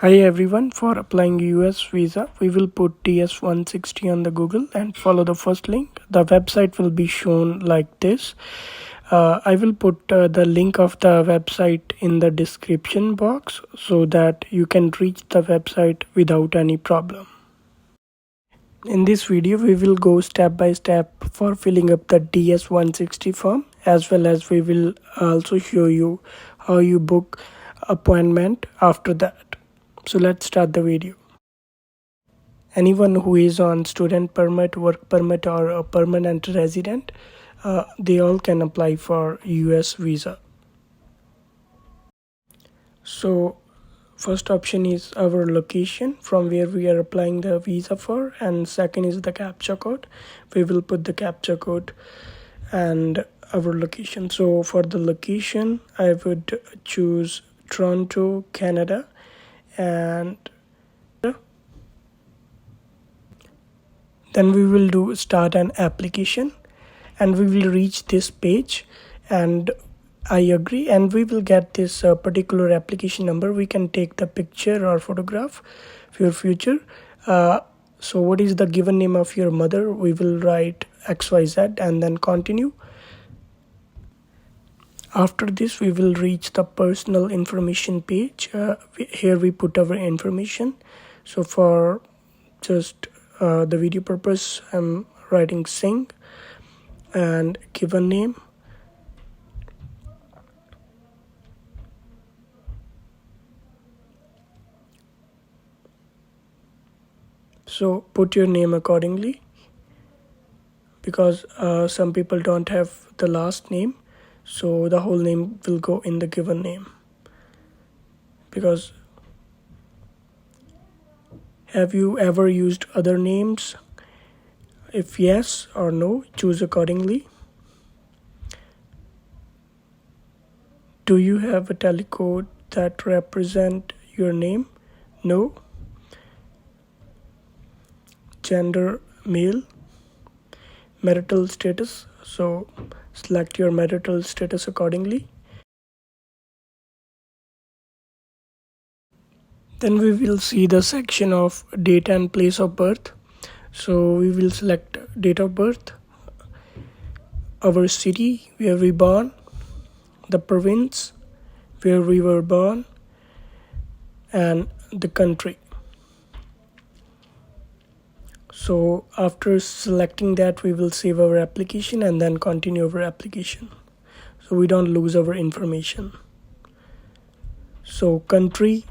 Hi everyone, for applying US visa, we will put DS160 on the Google and follow the first link. The website will be shown like this. I will put the link of the website in the description box so that you can reach the website without any problem. In this video, we will go step by step for filling up the DS160 form, as well as we will also show you how you book appointment after that. So let's start the video. Anyone who is on student permit, work permit, or a permanent resident, they all can apply for US visa. So first option is our location from where we are applying the visa for, and second is the captcha code. We will put the captcha code and our location. So for the location, I would choose Toronto, Canada, and then we will do start an application, and we will reach this page, and I agree, and we will get this particular application number. We can take the picture or photograph for your future. So what is the given name of your mother? We will write XYZ and then continue. After this, we will reach the personal information page. Here we put our information. So for just the video purpose, I'm writing Singh and given name. So put your name accordingly, because some people don't have the last name, so the whole name will go in the given name. Because have you ever used other names? If yes or no, choose accordingly. Do you have a telecode that represent your name? No. Gender male. Marital status, so select your marital status accordingly. Then we will see the section of date and place of birth. So we will select date of birth, our city where we born, the province where we were born, and the country. So after selecting that, we will save our application and then continue our application, so we don't lose our information. So country,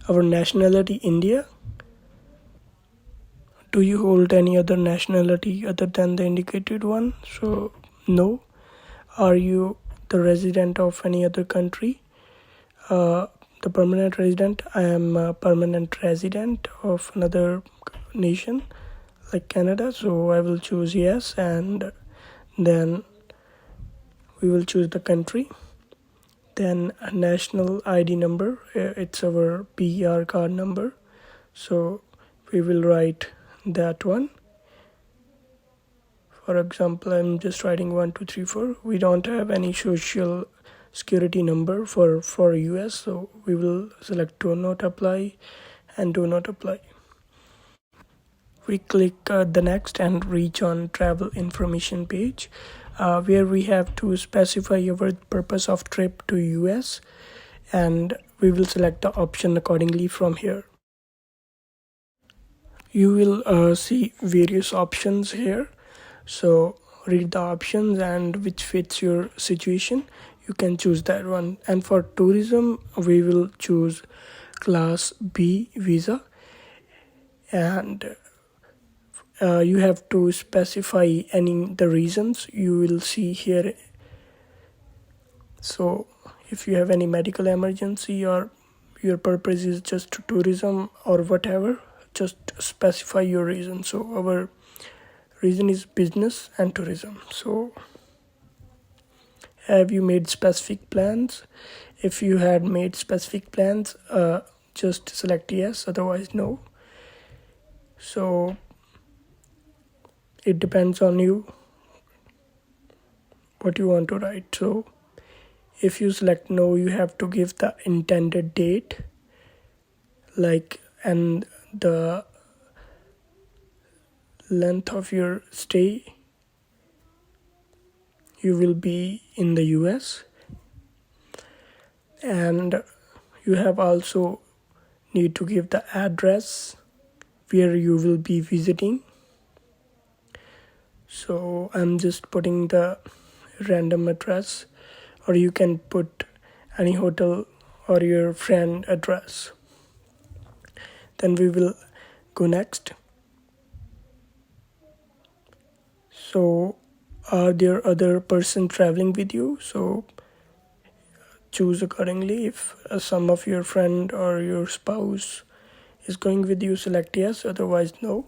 our nationality, India. Do you hold any other nationality other than the indicated one? So no. Are you the resident of any other country? The permanent resident. I am a permanent resident of another nation like Canada, so I will choose yes, and then we will choose the country. Then a national ID number, it's our PR card number, so we will write that one. For example, I'm just writing 1234. We don't have any social security number for US, so we will select do not apply and do not apply. We click the next and reach on travel information page, where we have to specify our purpose of trip to US, and we will select the option accordingly from here. You will see various options here, so read the options and which fits your situation, you can choose that one. And for tourism, we will choose class B visa, and you have to specify the reasons you will see here. So if you have any medical emergency or your purpose is just tourism or whatever, just specify your reason. So our reason is business and tourism. So have you made specific plans? If you had made specific plans, just select yes, otherwise no. So it depends on you what you want to write. So if you select no, you have to give the intended date, like, and the length of your stay you will be in the US, and you have also need to give the address where you will be visiting. So I'm just putting the random address, or you can put any hotel or your friend address. Then we will go next. So are there other person traveling with you? So choose accordingly. If some of your friend or your spouse is going with you, select yes, otherwise no.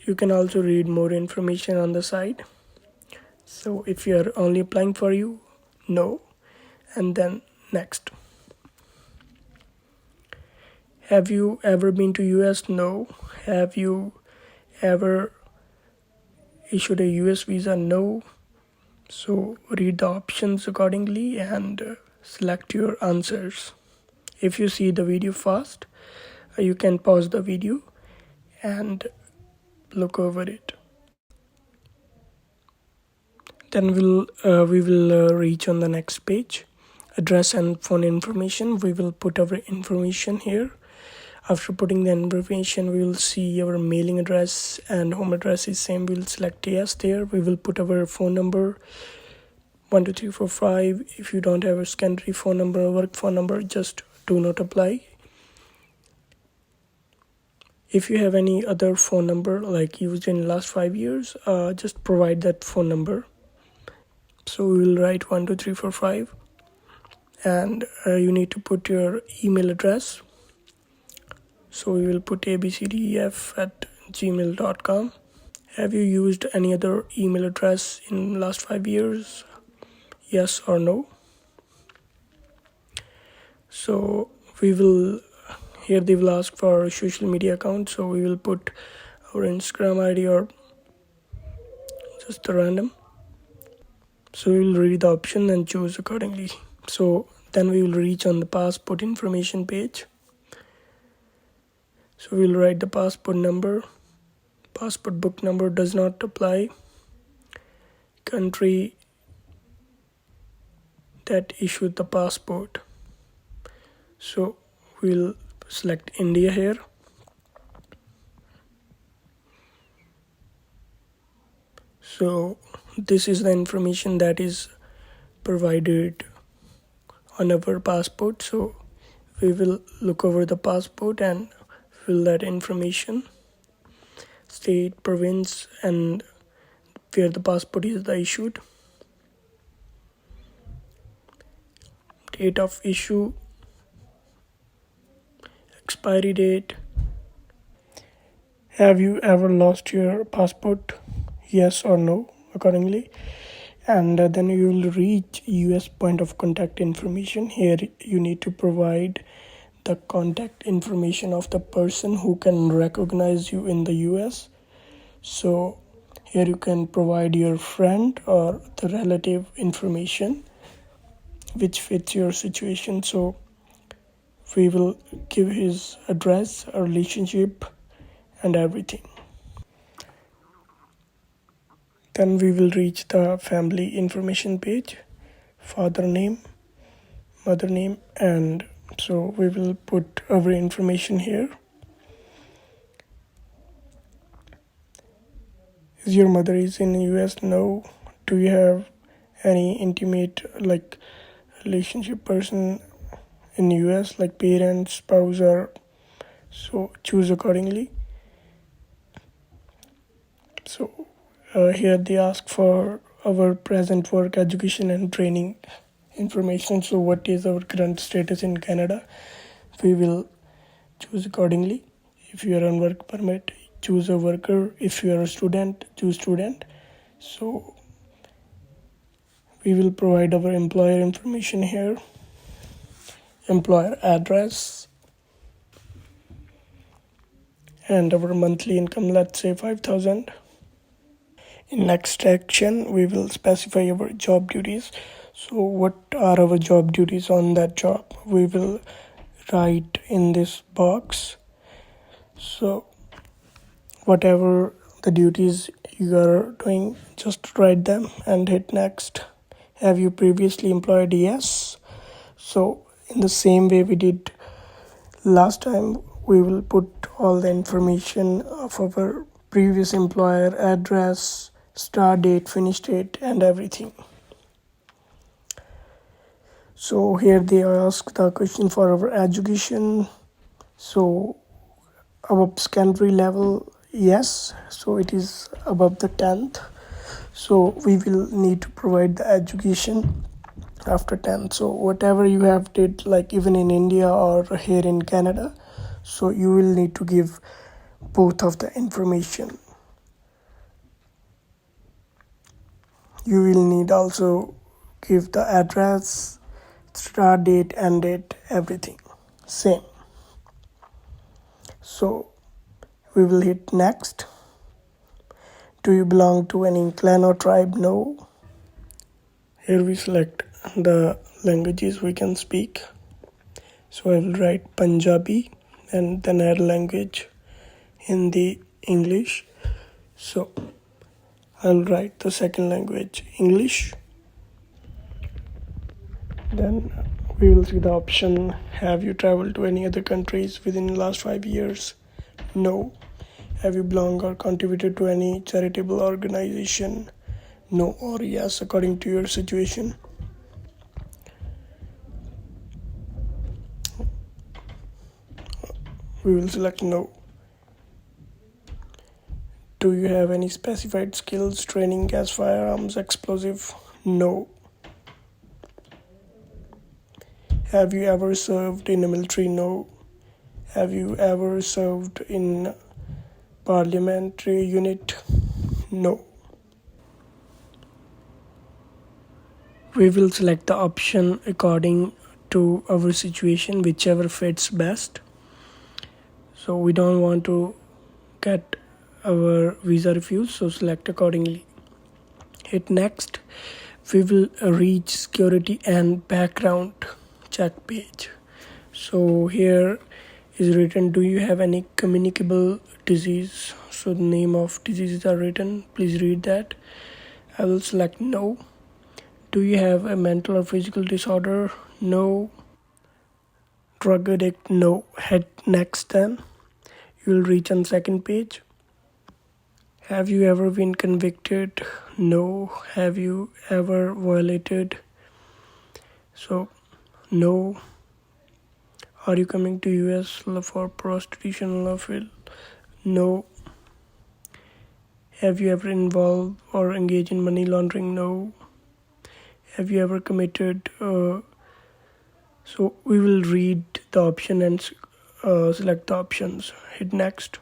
You can also read more information on the side. So if you are only applying for you, no, and then next. Have you ever been to US? No. Have you ever issued a US visa? No. So read the options accordingly and select your answers. If you see the video fast, you can pause the video and look over it. Then we will reach on the next page. Address and phone information. We will put our information here. After putting the information, we will see our mailing address and home address is same. We'll select yes there. We will put our phone number 12345. If you don't have a secondary phone number or work phone number, just do not apply. If you have any other phone number like used in last 5 years, just provide that phone number. So we will write 12345, and you need to put your email address. So we will put abcdef@gmail.com. Have you used any other email address in last 5 years? Yes or no. So we will, here they will ask for social media account. So we will put our Instagram ID or just a random. So we will read the option and choose accordingly. So then we will reach on the passport information page. So we'll write the passport number. Passport book number does not apply. Country that issued the passport. So we'll select India here. So this is the information that is provided on our passport. So we will look over the passport and fill that information. State, province, and where the passport is issued. Date of issue, expiry date. Have you ever lost your passport? Yes or no, accordingly. And then you will reach US point of contact information. Here you need to provide the contact information of the person who can recognize you in the US. So here you can provide your friend or the relative information which fits your situation. So we will give his address, a relationship, and everything. Then we will reach the family information page, father name, mother name, and so we will put our information here. Is your mother is in the US? No. Do you have any intimate like relationship person in the US like parents, spouse, or so choose accordingly. So here they ask for our present work, education, and training information. So what is our current status in Canada? We will choose accordingly. If you are on work permit, choose a worker. If you are a student, choose student. So we will provide our employer information here, employer address, and our monthly income, let's say 5,000. In next section, we will specify our job duties. So what are our job duties on that job? We will write in this box. So whatever the duties you are doing, just write them and hit next. Have you previously employed? Yes. So in the same way we did last time, we will put all the information of our previous employer, address, start date, finish date, and everything. So here they ask the question for our education. So above secondary level, yes, so it is above the 10th. So we will need to provide the education after 10th. So whatever you have did, like even in India or here in Canada, so you will need to give both of the information. You will need also give the address, start date, end date, everything same. So we will hit next. Do you belong to any clan or tribe? No. Here we select the languages we can speak. So I will write Punjabi and then add language Hindi, English. So I'll write the second language English. Then we will see the option, have you traveled to any other countries within the last 5 years? No. Have you belonged or contributed to any charitable organization? No or yes, according to your situation. We will select no. Do you have any specified skills, training as firearms, explosive? No. Have you ever served in a military? No. Have you ever served in parliamentary unit? No. We will select the option according to our situation, whichever fits best. So we don't want to get our visa refused, so select accordingly. Hit next. We will reach security and background check page. So here is written, do you have any communicable disease? So the name of diseases are written, please read that. I will select no. Do you have a mental or physical disorder? No. Drug addict? No. Hit next. Then you will reach on second page. Have you ever been convicted? No. Have you ever violated? So no. Are you coming to US for prostitution lawful? No. Have you ever involved or engaged in money laundering? No. Have you ever committed? So we will read the option and select the options. Hit next.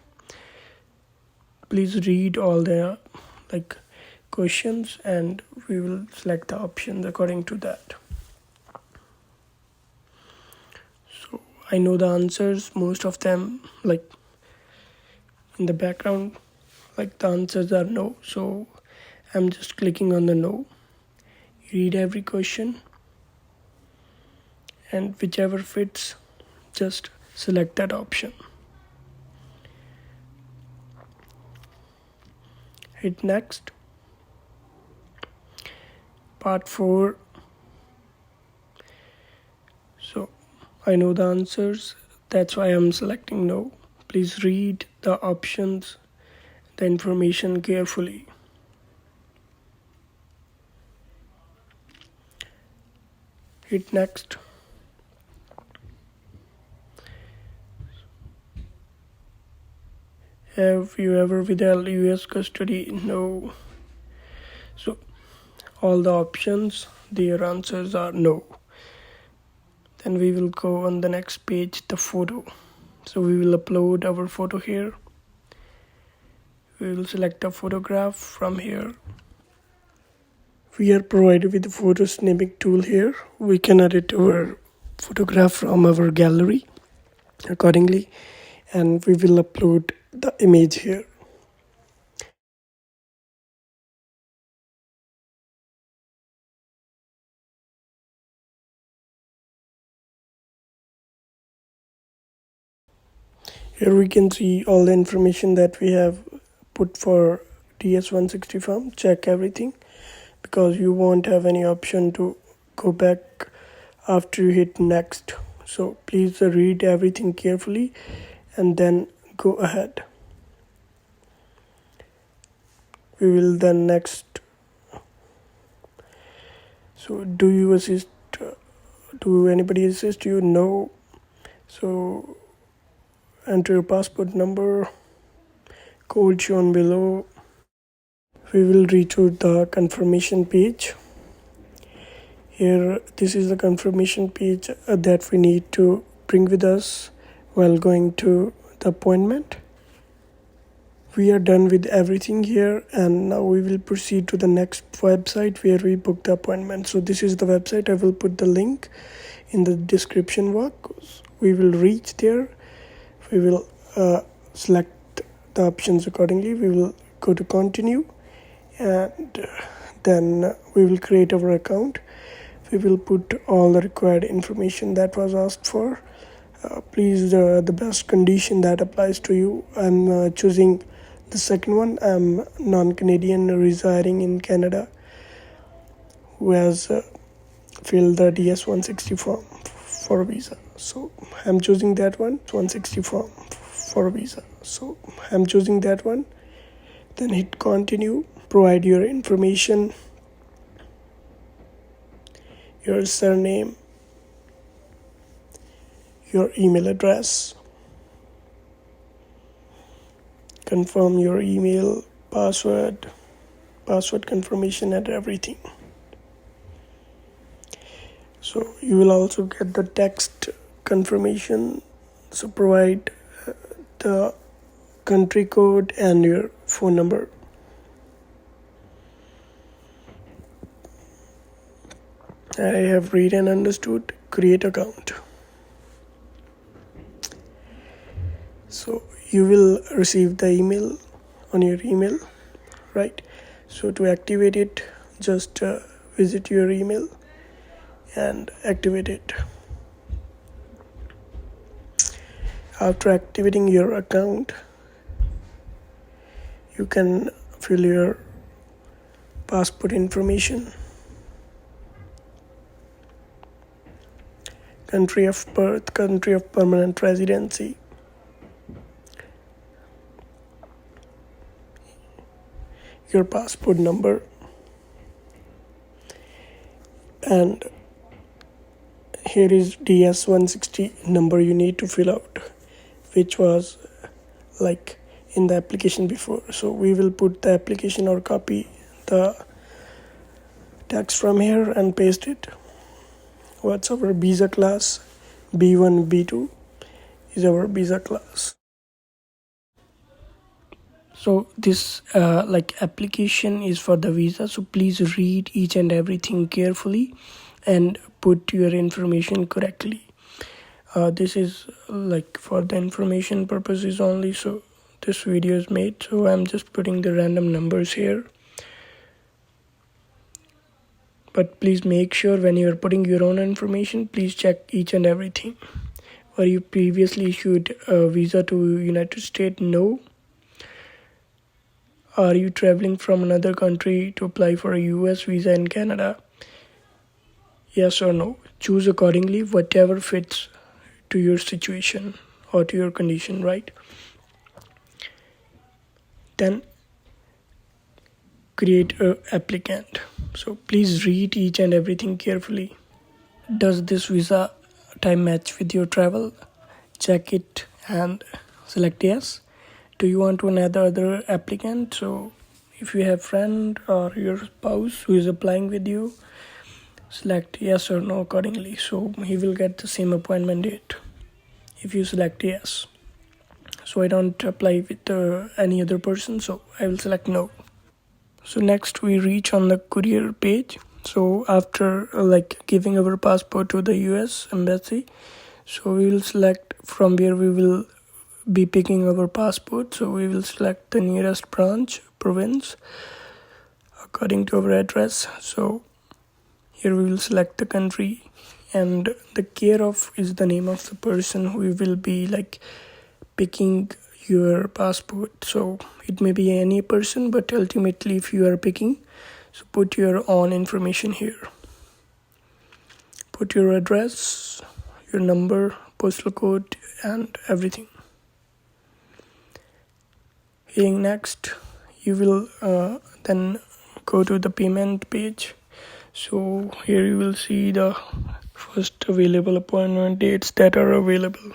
Please read all the questions and we will select the options according to that. So I know the answers, most of them in the background, the answers are no. So I'm just clicking on the no. Read every question and whichever fits, just select that option. Hit next. Part 4. So I know the answers, that's why I'm selecting no. Please read the options, the information carefully. Hit next. Have you ever withheld US custody? No. So all the options, their answers are no. Then we will go on the next page, the photo. So we will upload our photo here. We will select a photograph from here. We are provided with the photo snipping tool here. We can edit our photograph from our gallery accordingly, and we will upload the image here. Here we can see all the information that we have put for DS160 form. Check everything, because you won't have any option to go back after you hit next. So please read everything carefully and then go ahead. We will then next. So do you assist? Do anybody assist you? No. So enter your passport number, code shown below. We will reach to the confirmation page. Here, this is the confirmation page that we need to bring with us while going to the appointment. We are done with everything here, and now we will proceed to the next website where we book the appointment. So this is the website. I will put the link in the description box. We will reach there. We will select the options accordingly. We will go to continue, and then we will create our account. We will put all the required information that was asked for. Please, the best condition that applies to you. I'm choosing the second one. I'm non-Canadian residing in Canada who has filled the DS160 form for a visa. So I'm choosing that one. 160 form for a visa. So I'm choosing that one. Then hit continue. Provide your information, your surname, your email address, confirm your email, password confirmation, and everything. So you will also get the text confirmation. So provide the country code and your phone number. I have read and understood. Create account. So you will receive the email on your email, right? So to activate it, just visit your email and activate it. After activating your account, you can fill your passport information, country of birth, country of permanent residency, your passport number, and here is DS160 number you need to fill out, which was like in the application before. So we will put the application or copy the text from here and paste it. What's our visa class? B1, B2 is our visa class. So this application is for the visa. So please read each and everything carefully and put your information correctly. This is for the information purposes only. So this video is made. So I'm just putting the random numbers here. But please make sure when you are putting your own information, please check each and everything. Were you previously issued a visa to United States? No. Are you traveling from another country to apply for a US visa in Canada? Yes or no. Choose accordingly, whatever fits to your situation or to your condition, right? Then create an applicant. So please read each and everything carefully. Does this visa time match with your travel? Check it and select yes. Do you want to another applicant? So if you have friend or your spouse who is applying with you, select yes or no accordingly. So he will get the same appointment date if you select yes. So I don't apply with any other person, so I will select no. So next we reach on the courier page. So after giving our passport to the US embassy, so we will select from where we will be picking our passport. So we will select the nearest branch, province, according to our address. So here we will select the country, and the care of is the name of the person who will be picking your passport. So it may be any person, but ultimately if you are picking, so put your own information here. Put your address, your number, postal code, and everything. Hitting next, you will then go to the payment page. So here you will see the first available appointment dates that are available.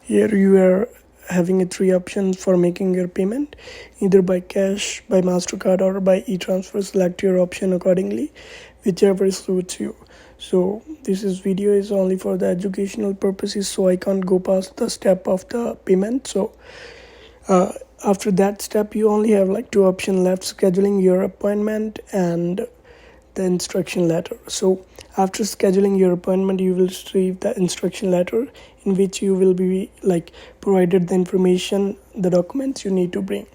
Here you are having three options for making your payment, either by cash, by MasterCard, or by e-transfer. Select your option accordingly, whichever suits you. So this video is only for the educational purposes, so I can't go past the step of the payment. So after that step, you only have like two options left: scheduling your appointment and the instruction letter. So after scheduling your appointment, you will receive the instruction letter in which you will be like provided the information, the documents you need to bring.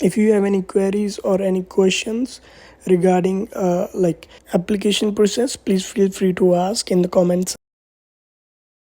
If you have any queries or any questions regarding like application process, please feel free to ask in the comment section.